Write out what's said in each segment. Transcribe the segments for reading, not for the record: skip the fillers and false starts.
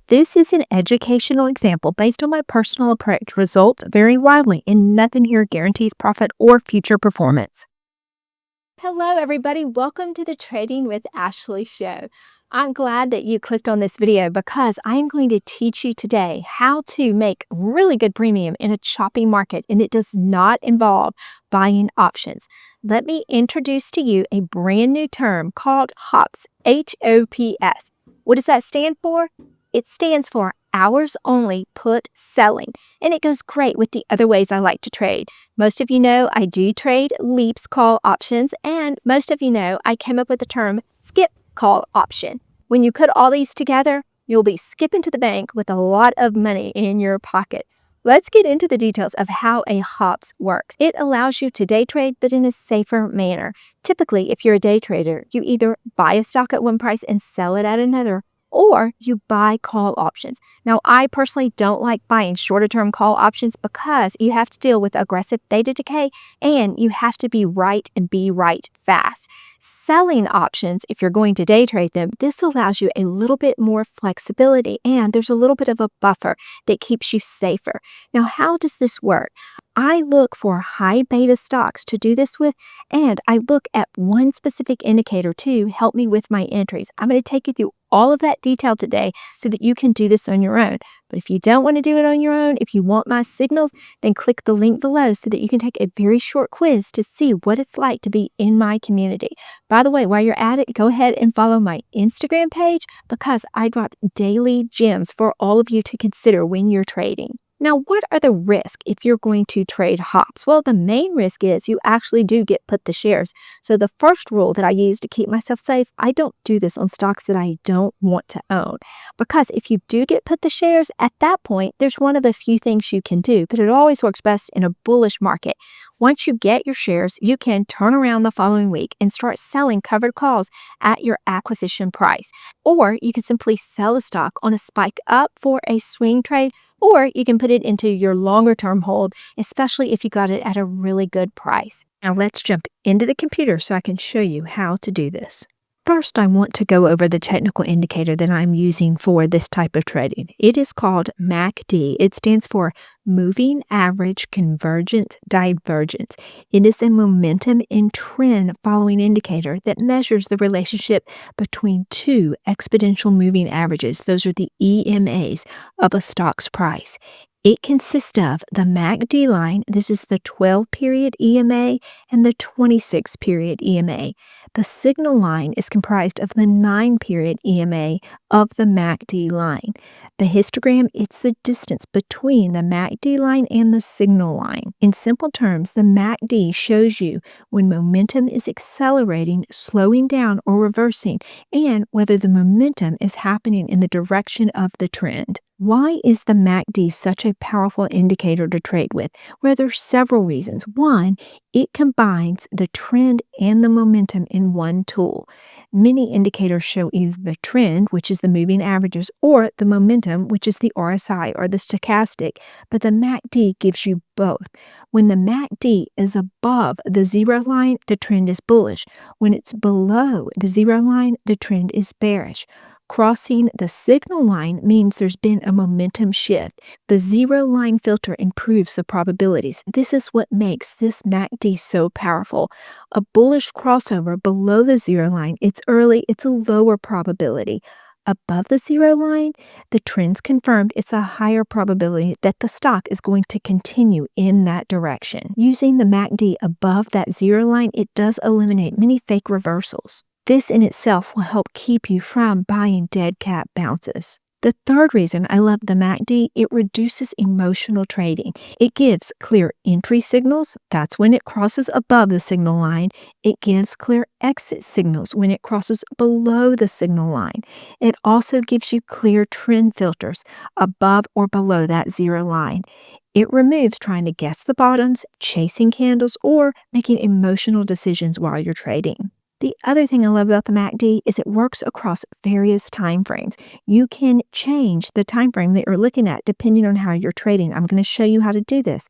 This is an educational example based on my personal approach. Results vary widely, and nothing here guarantees profit or future performance. Hello, everybody. Welcome to the Trading with Ashley show. I'm glad that you clicked on this video because I'm going to teach you today how to make really good premium in a choppy market, and it does not involve buying options. Let me introduce to you a brand new term called HOPS, HOPS. What does that stand for? It stands for hours only put selling, and it goes great with the other ways I like to trade. Most of you know I do trade leaps call options, and most of you know I came up with the term skip call option. When you put all these together, you'll be skipping to the bank with a lot of money in your pocket. Let's get into the details of how a HOPS works. It allows you to day trade, but in a safer manner. Typically, if you're a day trader, you either buy a stock at one price and sell it at another, or you buy call options. Now, I personally don't like buying shorter term call options because you have to deal with aggressive theta decay and you have to be right and be right fast. Selling options, if you're going to day trade them, this allows you a little bit more flexibility and there's a little bit of a buffer that keeps you safer. Now, how does this work? I look for high beta stocks to do this with, and I look at one specific indicator to help me with my entries. I'm going to take you through all of that detail today so that you can do this on your own. But if you don't want to do it on your own, if you want my signals, then click the link below so that you can take a very short quiz to see what it's like to be in my community. By the way, while you're at it, go ahead and follow my Instagram page because I drop daily gems for all of you to consider when you're trading. Now, what are the risks if you're going to trade HOPS? Well, the main risk is you actually do get put the shares. So the first rule that I use to keep myself safe, I don't do this on stocks that I don't want to own. Because if you do get put the shares, at that point, there's one of a few things you can do, but it always works best in a bullish market. Once you get your shares, you can turn around the following week and start selling covered calls at your acquisition price. Or you can simply sell a stock on a spike up for a swing trade, or you can put it into your longer term hold, especially if you got it at a really good price. Now let's jump into the computer so I can show you how to do this. First, I want to go over the technical indicator that I'm using for this type of trading. It is called MACD. It stands for Moving Average Convergence Divergence. It is a momentum and trend following indicator that measures the relationship between two exponential moving averages. Those are the EMAs of a stock's price. It consists of the MACD line, this is the 12-period EMA, and the 26-period EMA. The signal line is comprised of the 9-period EMA of the MACD line. The histogram, it's the distance between the MACD line and the signal line. In simple terms, the MACD shows you when momentum is accelerating, slowing down, or reversing, and whether the momentum is happening in the direction of the trend. Why is the MACD such a powerful indicator to trade with? Well, there are several reasons. One, it combines the trend and the momentum in one tool. Many indicators show either the trend, which is the moving averages, or the momentum, which is the RSI or the stochastic, but the MACD gives you both. When the MACD is above the zero line, the trend is bullish. When it's below the zero line, the trend is bearish. Crossing the signal line means there's been a momentum shift. The zero line filter improves the probabilities. This is what makes this MACD so powerful. A bullish crossover below the zero line, it's early, it's a lower probability. Above the zero line, the trend's confirmed, it's a higher probability that the stock is going to continue in that direction. Using the MACD above that zero line, it does eliminate many fake reversals. This in itself will help keep you from buying dead cat bounces. The third reason I love the MACD, it reduces emotional trading. It gives clear entry signals, that's when it crosses above the signal line. It gives clear exit signals when it crosses below the signal line. It also gives you clear trend filters above or below that zero line. It removes trying to guess the bottoms, chasing candles, or making emotional decisions while you're trading. The other thing I love about the MACD is it works across various time frames. You can change the time frame that you're looking at depending on how you're trading. I'm going to show you how to do this.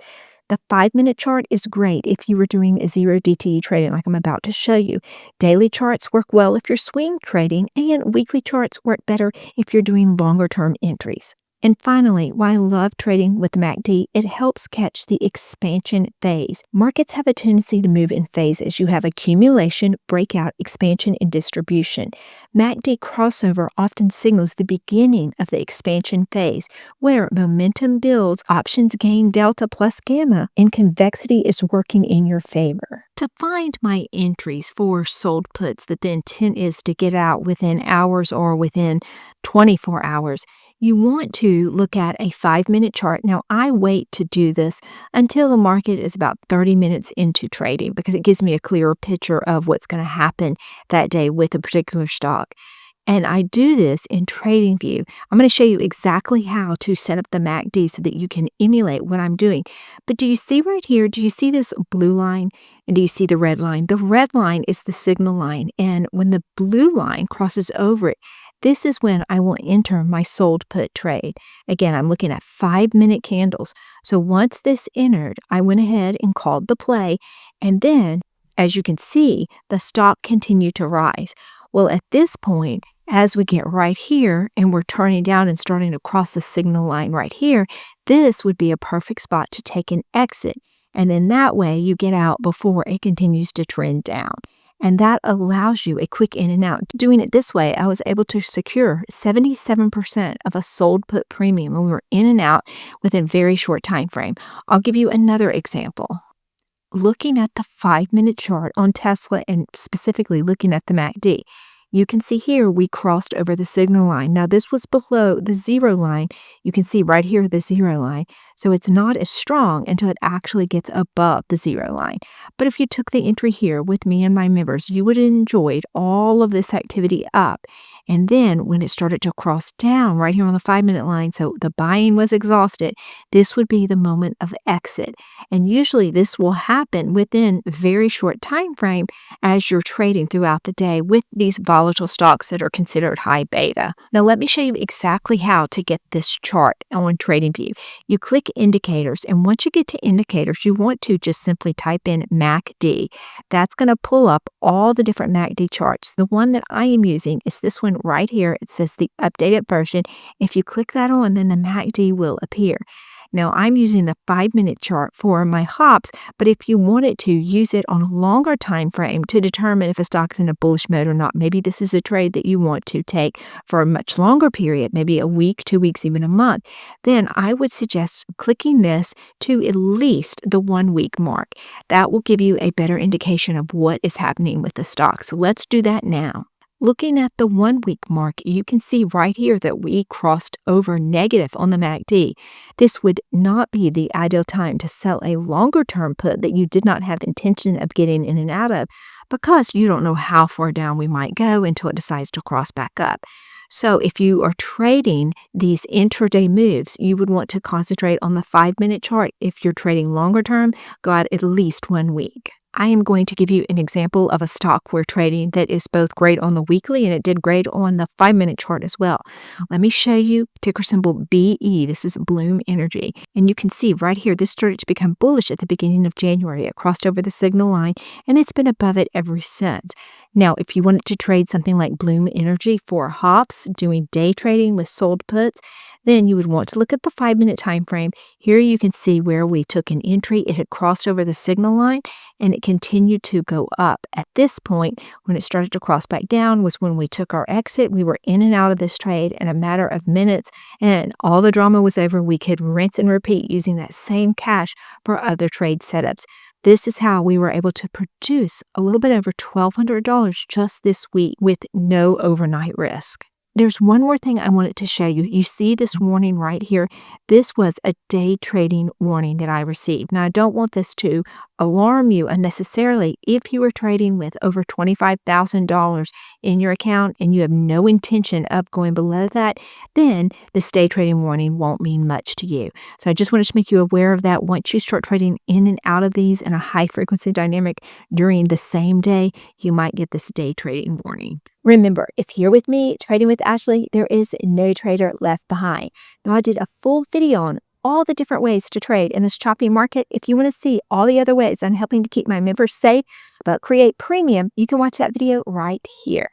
The 5-minute chart is great if you were doing a zero DTE trading like I'm about to show you. Daily charts work well if you're swing trading, and weekly charts work better if you're doing longer term entries. And finally, why I love trading with MACD, it helps catch the expansion phase. Markets have a tendency to move in phases. You have accumulation, breakout, expansion, and distribution. MACD crossover often signals the beginning of the expansion phase, where momentum builds, options gain delta plus gamma, and convexity is working in your favor. To find my entries for sold puts that the intent is to get out within hours or within 24 hours, you want to look at a 5-minute chart. Now, I wait to do this until the market is about 30 minutes into trading because it gives me a clearer picture of what's going to happen that day with a particular stock. And I do this in TradingView. I'm going to show you exactly how to set up the MACD so that you can emulate what I'm doing. But do you see right here, do you see this blue line? And do you see the red line? The red line is the signal line. And when the blue line crosses over it, this is when I will enter my sold put trade. Again, I'm looking at 5-minute candles. So once this entered, I went ahead and called the play. And then, as you can see, the stock continued to rise. Well, at this point, as we get right here and we're turning down and starting to cross the signal line right here, this would be a perfect spot to take an exit. And then that way you get out before it continues to trend down. And that allows you a quick in and out. Doing it this way, I was able to secure 77% of a sold put premium, and we were in and out within a very short time frame. I'll give you another example. Looking at the 5-minute chart on Tesla and specifically looking at the MACD, you can see here we crossed over the signal line. Now this was below the zero line. You can see right here the zero line. So it's not as strong until it actually gets above the zero line. But if you took the entry here with me and my members, you would have enjoyed all of this activity up. And then when it started to cross down right here on the 5-minute line, so the buying was exhausted, this would be the moment of exit. And usually this will happen within a very short time frame as you're trading throughout the day with these volatile stocks that are considered high beta. Now let me show you exactly how to get this chart on TradingView. You click indicators, and once you get to indicators, you want to just simply type in MACD. That's going to pull up all the different MACD charts. The one that I am using is this one right here. It says the updated version. If you click that on, then the MACD will appear. Now, I'm using the 5-minute chart for my HOPS, but if you wanted to use it on a longer time frame to determine if a stock's in a bullish mode or not, maybe this is a trade that you want to take for a much longer period, maybe a week, 2 weeks, even a month, then I would suggest clicking this to at least the 1-week mark. That will give you a better indication of what is happening with the stock. So let's do that now. Looking at the 1-week mark, you can see right here that we crossed over negative on the MACD. This would not be the ideal time to sell a longer term put that you did not have intention of getting in and out of because you don't know how far down we might go until it decides to cross back up. So if you are trading these intraday moves, you would want to concentrate on the 5-minute chart. If you're trading longer term, go out at least 1 week. I am going to give you an example of a stock we're trading that is both great on the weekly and it did great on the 5-minute chart as well. Let me show you ticker symbol BE. This is Bloom Energy. And you can see right here, this started to become bullish at the beginning of January. It crossed over the signal line and it's been above it ever since. Now, if you wanted to trade something like Bloom Energy for HOPS, doing day trading with sold puts, then you would want to look at the 5-minute time frame. Here you can see where we took an entry. It had crossed over the signal line and it continued to go up. At this point, when it started to cross back down was when we took our exit. We were in and out of this trade in a matter of minutes and all the drama was over. We could rinse and repeat using that same cash for other trade setups. This is how we were able to produce a little bit over $1,200 just this week with no overnight risk. There's one more thing I wanted to show you. You see this warning right here. This was a day trading warning that I received. Now, I don't want this to alarm you unnecessarily. If you are trading with over $25,000 in your account and you have no intention of going below that, then this day trading warning won't mean much to you. So I just wanted to make you aware of that. Once you start trading in and out of these in a high frequency dynamic during the same day, you might get this day trading warning. Remember, if you're with me trading with Ashley, there is no trader left behind. Now, I did a full video on all the different ways to trade in this choppy market. If you want to see all the other ways I'm helping to keep my members safe but create premium, you can watch that video right here.